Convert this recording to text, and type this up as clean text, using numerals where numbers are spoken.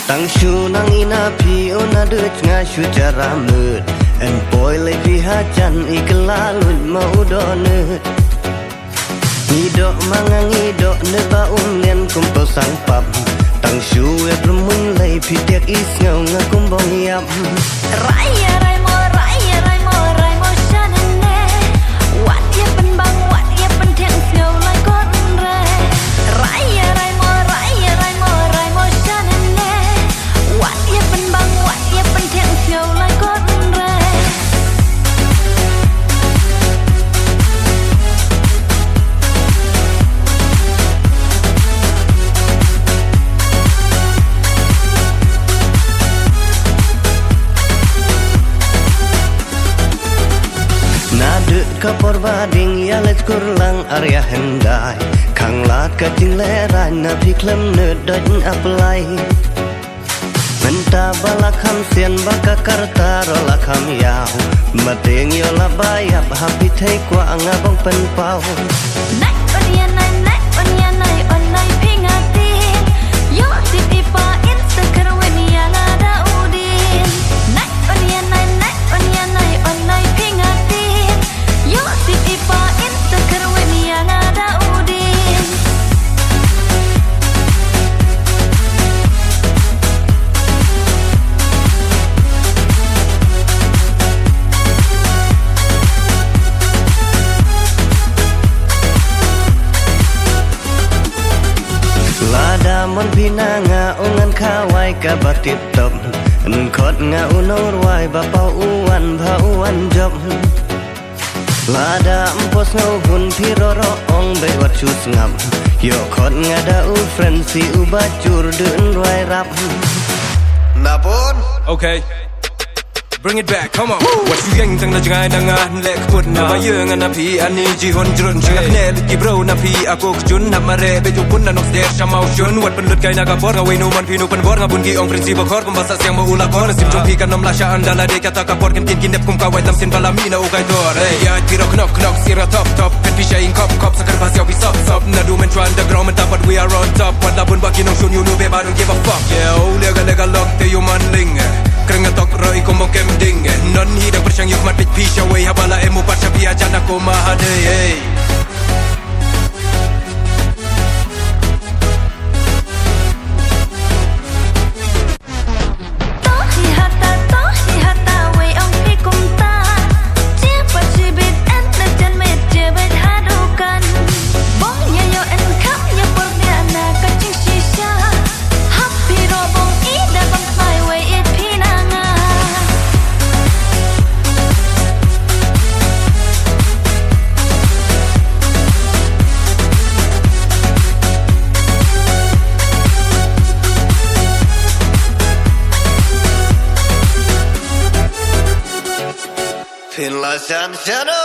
Tang shu nang ina pi ona de nga shu cara mut en boy le pi hajan iklalun mau done Ngidok mangang ngidok ne ba lien kumpul sang pap Tang shu e plumun le pi tek is ngau ngakum bong yap Raya rai mo shanane Wat ye pen bang wat ye pen tiang siau lai kot re Raya rai mo shanane Wat ye pen bang wat ye pen tiang siau lai kot re Kapor bading ya let kurlang area hendai Kang lat ka ting lerai na piklem nedaj apply Menta balakam sian baka karta rolakam yau Mateng yo la bayap happy thai kwa ngabong pen pau Nai onai pingatin Yo tipa Instagram wen yang ada udin Nai onai pingatin Yo tipa Instagram wen yang ada udin Lada mon pinanga ongan kawai ka batip top Nkot nga unor wai bapau uwan ba uwan job Lada empos ngau hun piroro ong be wat chus ngam Yo khot nga da u friend si u bacur deun roi rap Napon Okay, bring it back, come on. What you yang tang na jangai na nga lek put na ba yung na pi ani ji hon jrun chingap ne ki bro na pi ako jun na mare be ju pun na nok der chamau shun wat pendut kai na ka por we no man pi no pen bor nga bun gi ong prinsip kor kum basa siang mo ula kor sim jong pi kan nom la sha andala de kata ka por kin dep kum ka wai lam sin bala mi na u kai dor hey ya ti rock knock sira top pen pi shaing cop sakar pas yaw pi sop na do men try underground men but we are on top what la bun ba kin ong shun you know be ba don't give a fuck yeah oh lega lock te you man ling Kerana tok roi ko mo kem ding Non hidang persyang yuk mat pit pisha Wey habala emu pasha pi ajan aku mahade Pin la shan shano